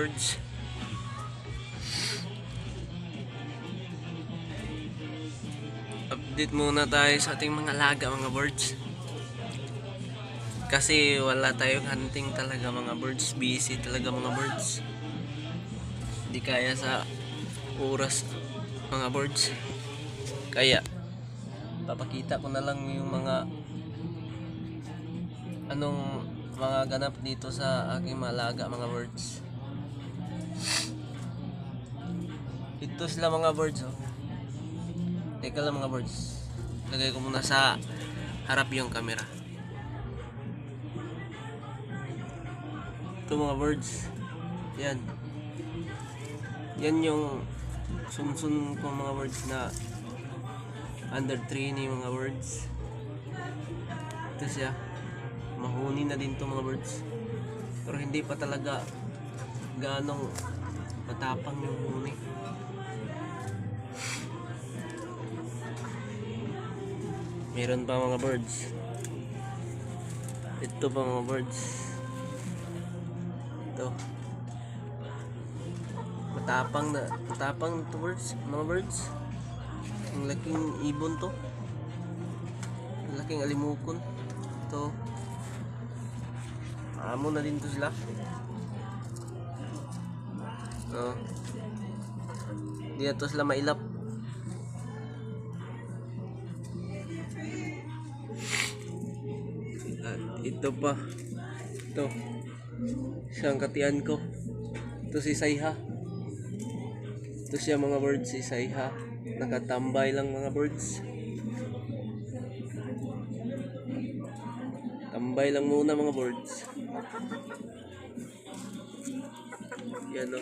birds. Update muna tayo sa ating mga alaga mga birds. Kasi wala tayong hunting talaga mga birds. Busy talaga mga birds. Hindi kaya sa oras mga birds. Kaya papakita ko na lang yung mga mga ganap dito sa aking malaga mga birds. Ito sila mga birds oh. Teka lang mga birds. Lagay ko muna sa harap yung camera. Ito mga birds. Yan. Yan yung sunsun ko mga birds na under training mga birds. Ito siya. Mahuni na din to mga birds. Pero hindi pa talaga ganong matapang yung huni. Meron pa mga birds. Ito pa mga birds. Ito. Matapang to birds, mga birds. Ang laking ibon to. Ang laking alimukon. Ito. Amo na din to sila. Oh. Hindi na to sila mailap. At ito pa. Ito. Isang katian ko. Ito si Sayha. Ito siya mga birds, si Sayha. Nakatambay lang mga birds. Tambay lang muna mga birds. Yan o.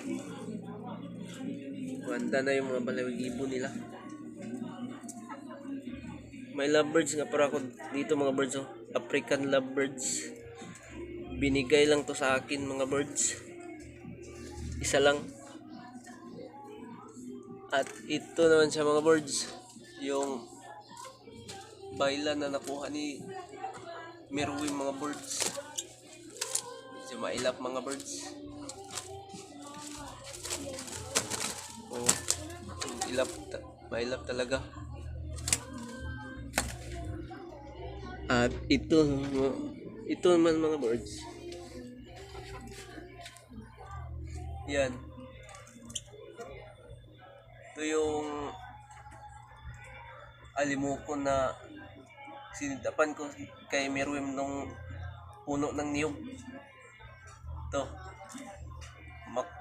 Wanda na yung mga balahibo nila. May lovebirds nga para ako dito mga birds oh. African lovebirds. Binigay lang to sa akin mga birds. Isa lang. At ito naman siya mga birds. Yung baylan na nakuha ni Merwin mga birds. So mailap mga birds. Oh, mailap talaga. At ito naman mga birds. Yan. Ito yung alimukon na sinidapan ko kay Merwin nung puno ng niyog. Ito.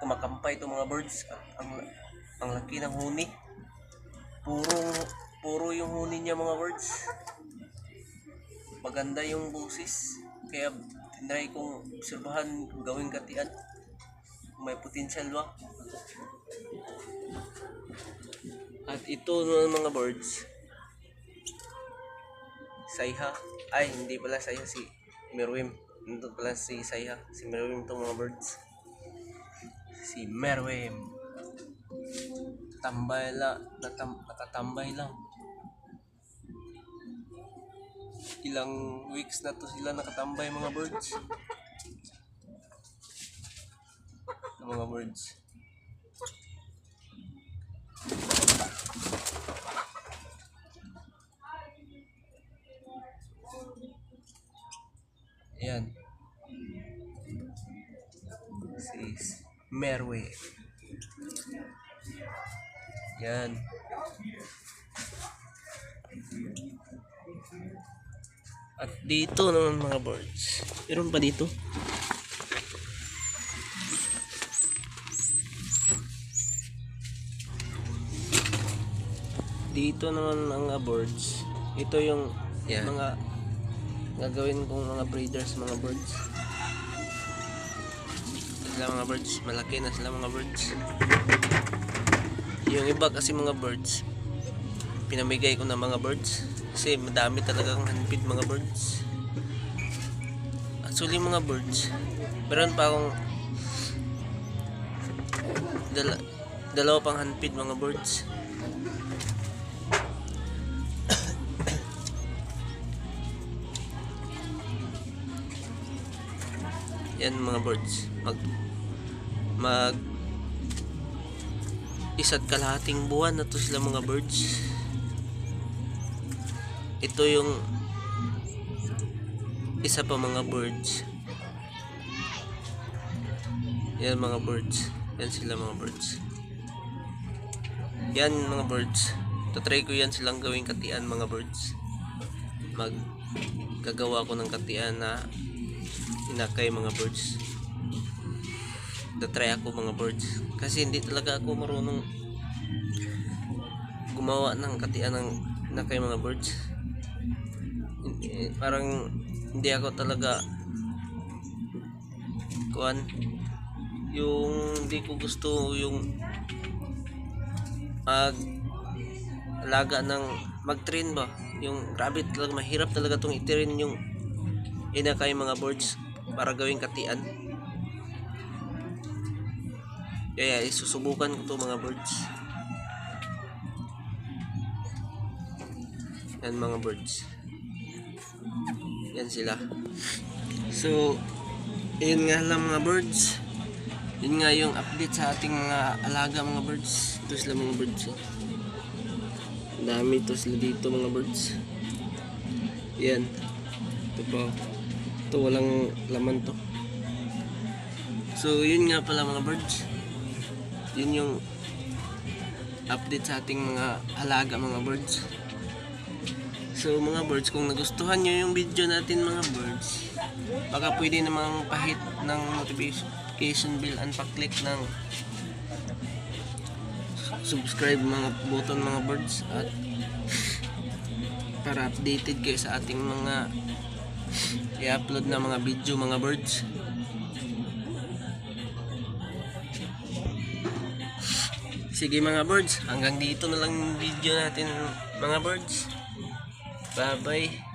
Kumakampay ito mga birds. Ang laki ng huni. Puro yung huni niya mga birds. Maganda yung busis. Kaya tinry kong obserbahan gawing katian. May potensyal ba? At ito naman mga birds. Sayha. Ay, hindi pala Sayha, si Merwin. Ito pala si Sayha. Si Merwin itong mga birds. Si Merwin. Nakatambay lang. Ilang weeks na to sila nakatambay mga birds. Mga birds. Ayan. Si Merwin. Yan. At dito naman mga birds. Meron pa dito. Dito naman mga birds. Ito yung mga gagawin kong mga breeders mga birds. Sila mga birds. Malaki na sila mga birds. Yung iba kasi mga birds pinamigay ko na mga birds kasi madami talagang handpid mga birds. Actually mga birds, meron pa akong dalawa pang handpid mga birds. Yan mga birds. mag isa't kalahating buwan na to sila mga birds. Ito yung isa pa mga birds. Yan mga birds. Yan sila mga birds. Yan mga birds. Tatry ko yan silang gawing katian mga birds. Gagawa ko ng katian na inakay mga birds. Tatry ako mga birds. Kasi hindi talaga ako marunong gumawa ng katian ng inakay mga birds. Parang hindi ako talaga yung hindi ko gusto yung alaga ng mag-train ba, yung rabbit talaga mahirap talaga tong i-train yung inakay mga birds para gawing katian. Kaya isusubukan ko to mga birds. Yan mga birds. Yan sila. So yun nga lang mga birds. Yun nga yung update sa ating mga alaga mga birds. Ito sila mga birds. Dami to sila dito mga birds. Yan. Ito pa. Ito walang laman to. So yun nga pala mga birds. Yun yung update sa ating mga alaga mga birds. So mga birds, kung nagustuhan nyo yung video natin mga birds, baka pwede namang pahit ng notification bell and pa-click ng subscribe mga button mga birds, at para updated kayo sa ating mga i-upload na mga video mga birds. Sige mga birds, hanggang dito na lang yung video natin mga birds. Bye bye.